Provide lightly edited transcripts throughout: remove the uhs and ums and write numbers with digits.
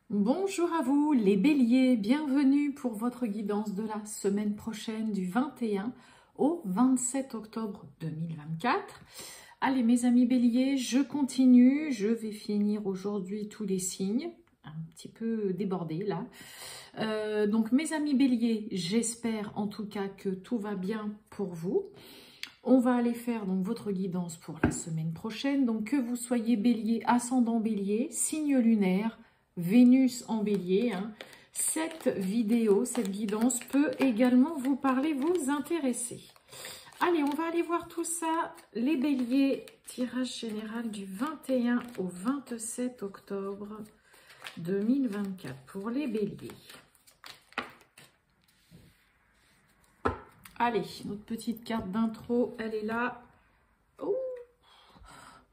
Bonjour à vous les béliers, bienvenue pour votre guidance de la semaine prochaine du 21 au 27 octobre 2024. Allez mes amis béliers, je continue, je vais finir aujourd'hui tous les signes, un petit peu débordé là. Donc mes amis béliers, j'espère en tout cas que tout va bien pour vous. On va aller faire donc votre guidance pour la semaine prochaine, donc que vous soyez bélier, ascendant bélier, signe lunaire, Vénus en bélier, cette vidéo, cette guidance peut également vous parler, vous intéresser. Allez, on va aller voir tout ça. Les béliers, tirage général du 21 au 27 octobre 2024 pour les béliers. Allez, notre petite carte d'intro, elle est là. Oh,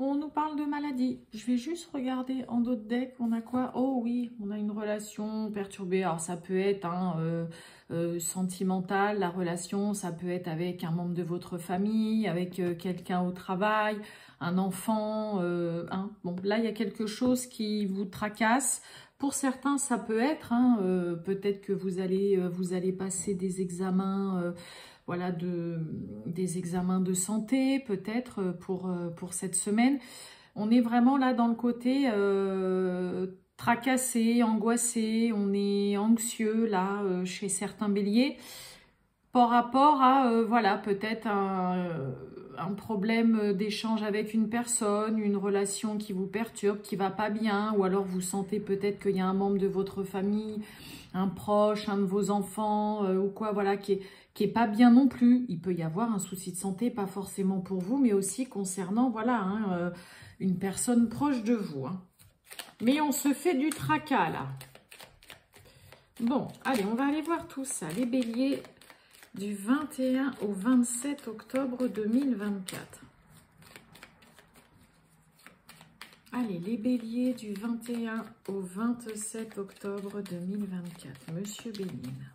on nous parle de maladie. Je vais juste regarder en d'autres decks, on a quoi? Oh oui, on a une relation perturbée. Alors ça peut être sentimental, la relation, ça peut être avec un membre de votre famille, avec quelqu'un au travail, un enfant. Bon, là, il y a quelque chose qui vous tracasse. Pour certains, ça peut être, peut-être que vous allez passer des examens... voilà, des examens de santé peut-être pour cette semaine. On est vraiment là dans le côté tracassé, angoissé, on est anxieux là chez certains béliers par rapport à voilà, peut-être un problème d'échange avec une personne, une relation qui vous perturbe, qui va pas bien, ou alors vous sentez peut-être qu'il y a un membre de votre famille, un proche, un de vos enfants ou quoi, voilà, qui est pas bien non plus. Il peut y avoir un souci de santé, pas forcément pour vous, mais aussi concernant, voilà, une personne proche de vous. Mais on se fait du tracas, là. Bon, allez, on va aller voir tout ça. Les béliers du 21 au 27 octobre 2024. Allez, les béliers du 21 au 27 octobre 2024. Monsieur Béline.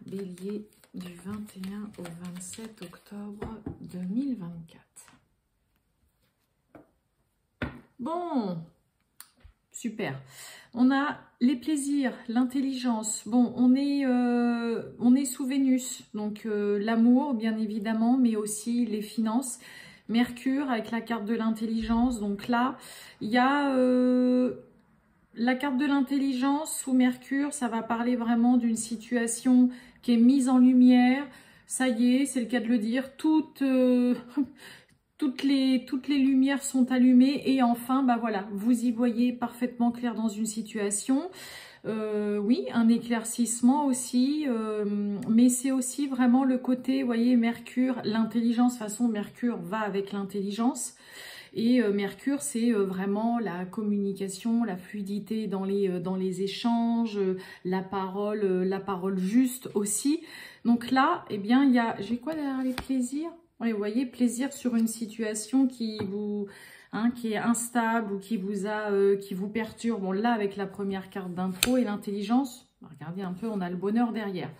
Bélier du 21 au 27 octobre 2024. Bon, super. On a les plaisirs, l'intelligence. Bon, on est sous Vénus, donc l'amour, bien évidemment, mais aussi les finances. Mercure avec la carte de l'intelligence. Donc là, il y a... la carte de l'intelligence sous Mercure, ça va parler vraiment d'une situation qui est mise en lumière. Ça y est, c'est le cas de le dire. Toutes les lumières sont allumées. Et enfin, bah voilà, vous y voyez parfaitement clair dans une situation. Oui, un éclaircissement aussi. Mais c'est aussi vraiment le côté, vous voyez, Mercure, l'intelligence. De toute façon, Mercure va avec l'intelligence. Et Mercure, c'est vraiment la communication, la fluidité dans les échanges, la parole juste aussi. Donc là, eh bien, il y a... J'ai quoi derrière les plaisirs? Oui, vous voyez, plaisir sur une situation qui est instable ou qui vous perturbe. Bon, là, avec la première carte d'intro et l'intelligence... Regardez un peu, on a le bonheur derrière.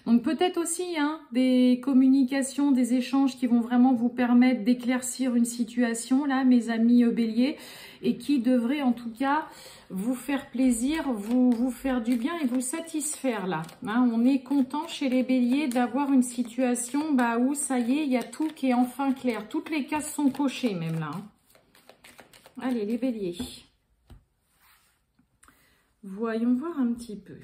Donc peut-être aussi des communications, des échanges qui vont vraiment vous permettre d'éclaircir une situation, là, mes amis béliers, et qui devraient en tout cas vous faire plaisir, vous faire du bien et vous satisfaire, là. On est content chez les béliers d'avoir une situation où ça y est, il y a tout qui est enfin clair. Toutes les cases sont cochées même là. Allez, les béliers. Voyons voir un petit peu.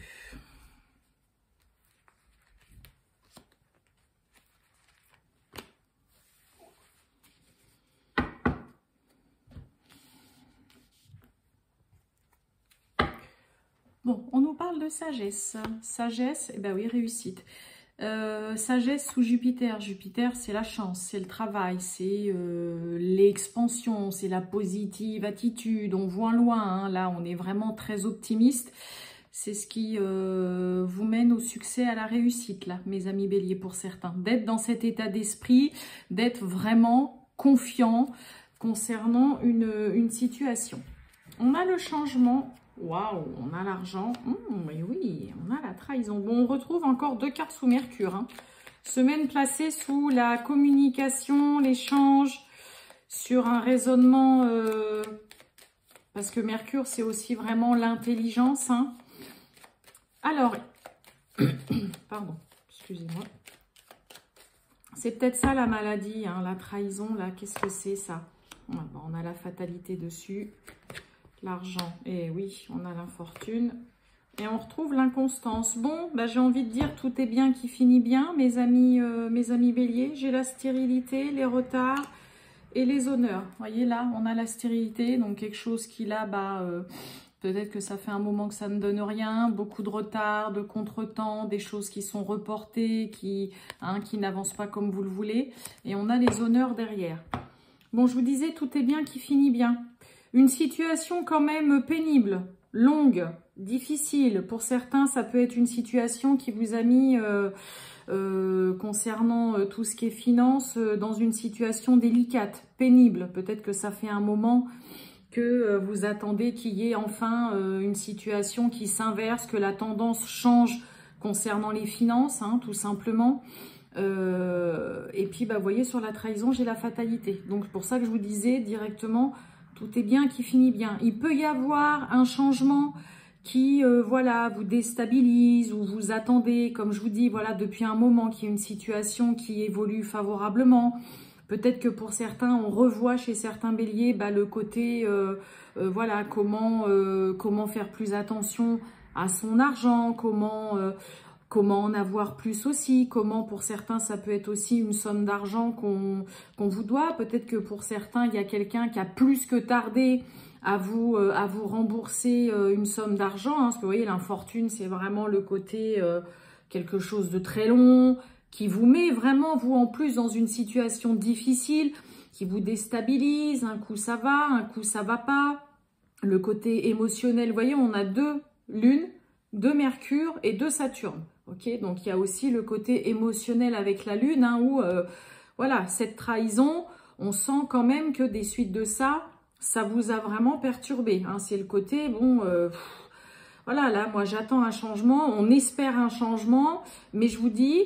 Bon, on nous parle de sagesse. Sagesse, eh ben oui, réussite. Sagesse sous Jupiter. Jupiter, c'est la chance, c'est le travail, c'est l'expansion, c'est la positive attitude. On voit loin, là, on est vraiment très optimiste. C'est ce qui vous mène au succès, à la réussite, là, mes amis béliers, pour certains. D'être dans cet état d'esprit, d'être vraiment confiant concernant une situation. On a le changement. Waouh, on a l'argent. Oui, on a la trahison. Bon, on retrouve encore deux cartes sous Mercure. Semaine placée sous la communication, l'échange, sur un raisonnement Parce que Mercure, c'est aussi vraiment l'intelligence. Hein. Alors, pardon, excusez-moi. C'est peut-être ça la maladie, hein, la trahison, là. Qu'est-ce que c'est ça? On a la fatalité dessus. L'argent, et oui, on a l'infortune. Et on retrouve l'inconstance. Bon, bah, j'ai envie de dire tout est bien qui finit bien, mes amis béliers. J'ai la stérilité, les retards et les honneurs. Vous voyez là, on a la stérilité, donc quelque chose qui là, peut-être que ça fait un moment que ça ne donne rien, beaucoup de retard, de contretemps, des choses qui sont reportées, qui n'avancent pas comme vous le voulez. Et on a les honneurs derrière. Bon, je vous disais, tout est bien qui finit bien. Une situation quand même pénible, longue, difficile. Pour certains, ça peut être une situation qui vous a mis, concernant tout ce qui est finance, dans une situation délicate, pénible. Peut-être que ça fait un moment que vous attendez qu'il y ait enfin une situation qui s'inverse, que la tendance change concernant les finances, hein, tout simplement. Et puis, vous voyez, sur la trahison, j'ai la fatalité. Donc, c'est pour ça que je vous disais directement, tout est bien qui finit bien. Il peut y avoir un changement qui, voilà, vous déstabilise ou vous attendez, comme je vous dis, voilà, depuis un moment, qu'il y ait une situation qui évolue favorablement. Peut-être que pour certains, on revoit chez certains béliers le côté, voilà, comment faire plus attention à son argent, comment en avoir plus aussi, comment pour certains ça peut être aussi une somme d'argent qu'on vous doit. Peut-être que pour certains, il y a quelqu'un qui a plus que tardé à vous rembourser une somme d'argent. Hein, parce que vous voyez, l'infortune, c'est vraiment le côté quelque chose de très long, qui vous met vraiment, vous en plus, dans une situation difficile, qui vous déstabilise. Un coup ça va, un coup ça va pas. Le côté émotionnel, vous voyez, on a 2 lunes, 2 Mercure et 2 Saturne. Ok, donc il y a aussi le côté émotionnel avec la lune, hein, où voilà, cette trahison, on sent quand même que des suites de ça vous a vraiment perturbé. Hein. C'est le côté, bon, voilà, là, moi j'attends un changement, on espère un changement, mais je vous dis,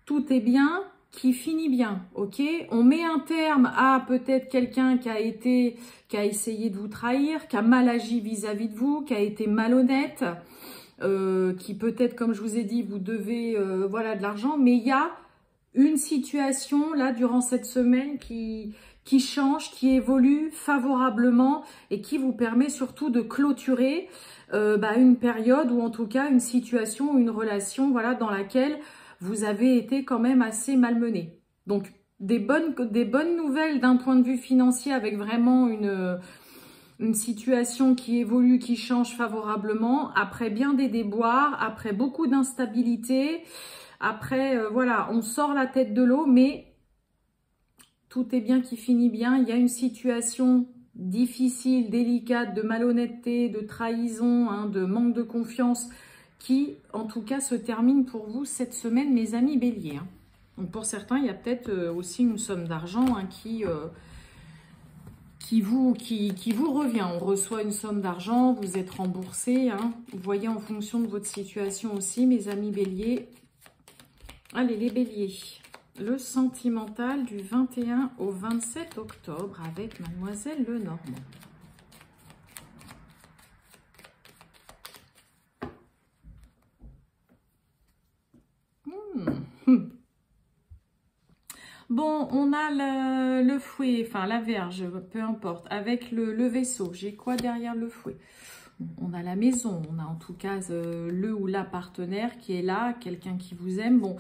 tout est bien qui finit bien, ok? On met un terme à peut-être quelqu'un qui a essayé de vous trahir, qui a mal agi vis-à-vis de vous, qui a été malhonnête, qui peut-être, comme je vous ai dit, vous devez voilà, de l'argent, mais il y a une situation là durant cette semaine qui change, qui évolue favorablement et qui vous permet surtout de clôturer une période ou en tout cas une situation ou une relation, voilà, dans laquelle vous avez été quand même assez malmené. Donc des bonnes nouvelles d'un point de vue financier avec vraiment une situation qui évolue, qui change favorablement, après bien des déboires, après beaucoup d'instabilité, après, voilà, on sort la tête de l'eau, mais tout est bien qui finit bien. Il y a une situation difficile, délicate, de malhonnêteté, de trahison, hein, de manque de confiance, qui, en tout cas, se termine pour vous cette semaine, mes amis béliers. Hein. Donc, pour certains, il y a peut-être aussi une somme d'argent hein, qui vous revient. On reçoit une somme d'argent, vous êtes remboursé. Hein. Vous voyez en fonction de votre situation aussi, mes amis béliers. Allez, les béliers. Le sentimental du 21 au 27 octobre avec Mademoiselle Lenormand. Bon, on a le fouet, enfin la Vierge, peu importe, avec le Vaisseau. J'ai quoi derrière le fouet? On a la maison, on a en tout cas le ou la partenaire qui est là, quelqu'un qui vous aime. Bon,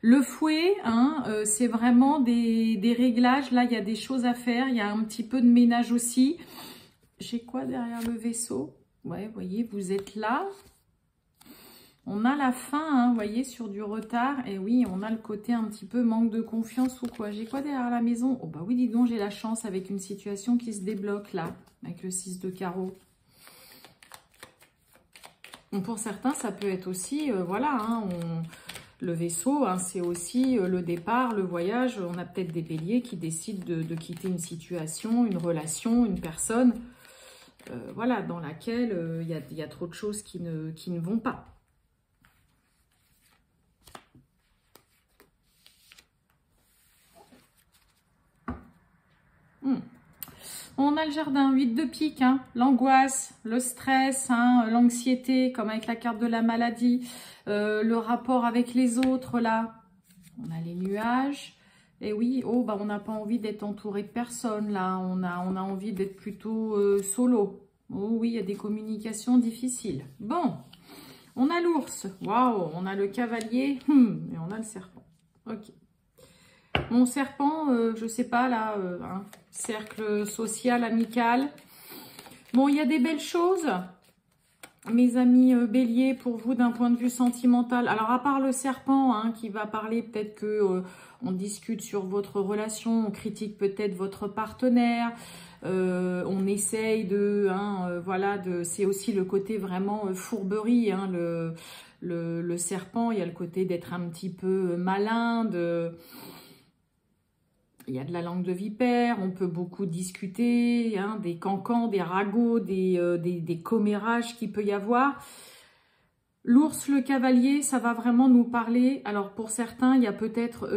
le fouet, hein, c'est vraiment des réglages. Là, il y a des choses à faire, il y a un petit peu de ménage aussi. J'ai quoi derrière le Vaisseau? Ouais, vous voyez, vous êtes là. On a la fin, hein, vous voyez, sur du retard. Et oui, on a le côté un petit peu manque de confiance ou quoi. J'ai quoi derrière la maison? Oh bah oui, dis donc, j'ai la chance avec une situation qui se débloque là, avec le 6 de carreau. Bon, pour certains, ça peut être aussi, voilà, hein, le Vaisseau, hein, c'est aussi le départ, le voyage. On a peut-être des béliers qui décident de quitter une situation, une relation, une personne, voilà, dans laquelle il y a trop de choses qui ne vont pas. On a le jardin, 8 de pique, hein, l'angoisse, le stress, hein, l'anxiété, comme avec la carte de la maladie, le rapport avec les autres, là. On a les nuages. Et oui, oh, bah, on n'a pas envie d'être entouré de personne, là. On a envie d'être plutôt solo. Oh oui, il y a des communications difficiles. Bon, on a l'ours. Waouh, on a le cavalier. Et on a le serpent. Ok. Mon serpent, je sais pas, là, hein, cercle social, amical. Bon, il y a des belles choses, mes amis béliers, pour vous d'un point de vue sentimental. Alors, à part le serpent, hein, qui va parler, peut-être que on discute sur votre relation, on critique peut-être votre partenaire, on essaye de, hein, voilà, c'est aussi le côté vraiment fourberie, hein, le serpent, il y a le côté d'être un petit peu malin, il y a de la langue de vipère, on peut beaucoup discuter, hein, des cancans, des ragots, des commérages qu'il peut y avoir. L'ours, le cavalier, ça va vraiment nous parler. Alors pour certains, il y a peut-être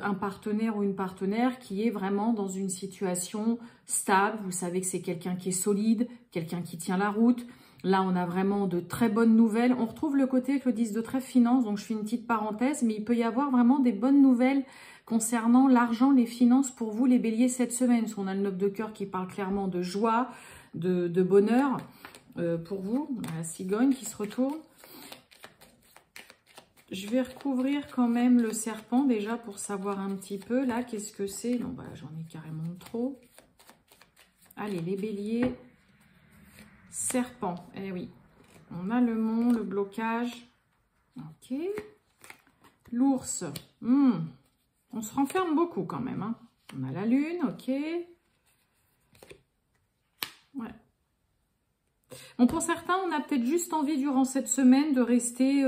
un partenaire ou une partenaire qui est vraiment dans une situation stable. Vous savez que c'est quelqu'un qui est solide, quelqu'un qui tient la route. Là, on a vraiment de très bonnes nouvelles. On retrouve le côté avec le 10 de trèfle finance, donc je fais une petite parenthèse, mais il peut y avoir vraiment des bonnes nouvelles concernant l'argent, les finances pour vous, les béliers, cette semaine. Parce qu'on a le 9 de cœur qui parle clairement de joie, de bonheur pour vous. On a la cigogne qui se retourne. Je vais recouvrir quand même le serpent déjà pour savoir un petit peu. Là, qu'est-ce que c'est? Non, bah, j'en ai carrément trop. Allez, les béliers. Serpent, eh oui. On a le mont, le blocage. Ok. L'ours. On se renferme beaucoup quand même. Hein. On a la lune, ok. Ouais. Bon, pour certains, on a peut-être juste envie durant cette semaine de rester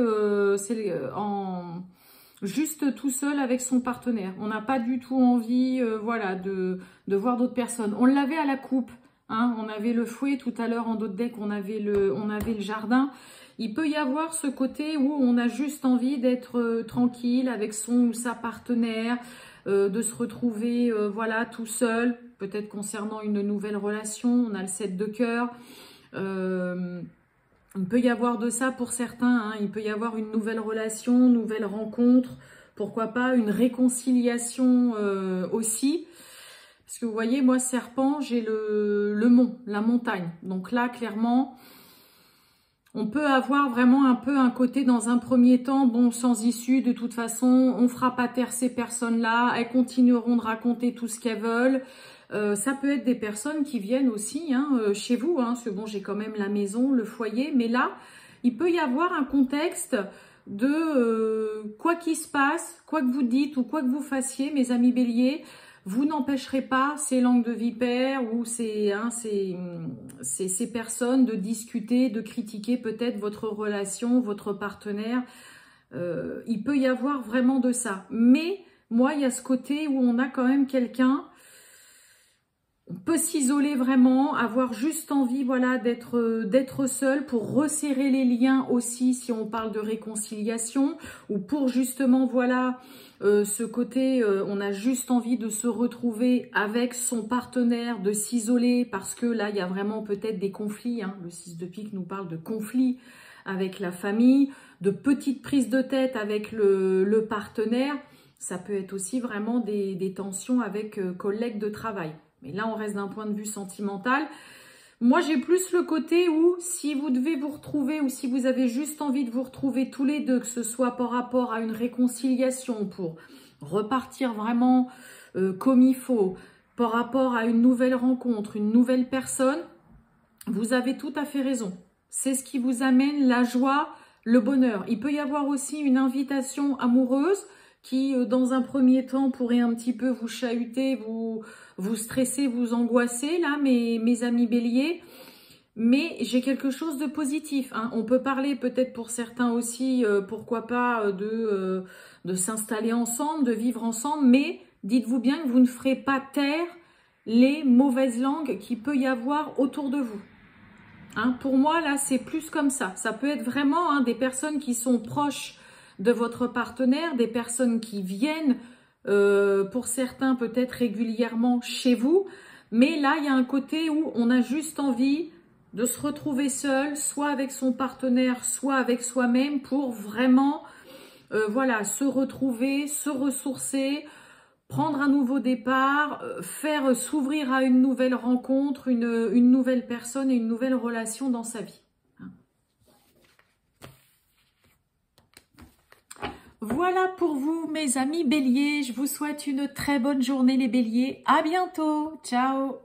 juste tout seul avec son partenaire. On n'a pas du tout envie voilà, de voir d'autres personnes. On l'avait à la coupe. Hein. On avait le fouet tout à l'heure en dos de deck, on avait le jardin. Il peut y avoir ce côté où on a juste envie d'être tranquille avec son ou sa partenaire, de se retrouver voilà, tout seul, peut-être concernant une nouvelle relation. On a le 7 de cœur. Il peut y avoir de ça pour certains. Hein. Il peut y avoir une nouvelle relation, nouvelle rencontre. Pourquoi pas une réconciliation aussi. Parce que vous voyez, moi, serpent, j'ai le mont, la montagne. Donc là, clairement... On peut avoir vraiment un peu un côté dans un premier temps, bon, sans issue, de toute façon, on fera pas taire ces personnes-là, elles continueront de raconter tout ce qu'elles veulent. Ça peut être des personnes qui viennent aussi hein, chez vous, hein, parce que bon, j'ai quand même la maison, le foyer, mais là, il peut y avoir un contexte de quoi qu'il se passe, quoi que vous dites ou quoi que vous fassiez, mes amis béliers, vous n'empêcherez pas ces langues de vipère ou ces personnes de discuter, de critiquer peut-être votre relation, votre partenaire. Il peut y avoir vraiment de ça. Mais moi, il y a ce côté où on a quand même quelqu'un, on peut s'isoler vraiment, avoir juste envie voilà, d'être seul pour resserrer les liens aussi si on parle de réconciliation ou pour justement voilà... ce côté, on a juste envie de se retrouver avec son partenaire, de s'isoler parce que là, il y a vraiment peut-être des conflits. Hein. Le 6 de pique nous parle de conflits avec la famille, de petites prises de tête avec le partenaire. Ça peut être aussi vraiment des tensions avec collègues de travail. Mais là, on reste d'un point de vue sentimental. Moi, j'ai plus le côté où si vous devez vous retrouver ou si vous avez juste envie de vous retrouver tous les deux, que ce soit par rapport à une réconciliation pour repartir vraiment comme il faut, par rapport à une nouvelle rencontre, une nouvelle personne, vous avez tout à fait raison. C'est ce qui vous amène la joie, le bonheur. Il peut y avoir aussi une invitation amoureuse qui, dans un premier temps, pourrait un petit peu vous chahuter, vous stresser, vous angoisser, là, mes amis béliers. Mais j'ai quelque chose de positif. Hein. On peut parler peut-être pour certains aussi, pourquoi pas, de s'installer ensemble, de vivre ensemble. Mais dites-vous bien que vous ne ferez pas taire les mauvaises langues qu'il peut y avoir autour de vous. Hein, pour moi, là, c'est plus comme ça. Ça peut être vraiment hein, des personnes qui sont proches de votre partenaire, des personnes qui viennent, pour certains peut-être régulièrement chez vous, Mais là, il y a un côté où on a juste envie de se retrouver seul, soit avec son partenaire, soit avec soi-même, pour vraiment voilà, se retrouver, se ressourcer, prendre un nouveau départ, faire s'ouvrir à une nouvelle rencontre, une nouvelle personne et une nouvelle relation dans sa vie. Voilà pour vous, mes amis béliers. Je vous souhaite une très bonne journée, les béliers. À bientôt. Ciao.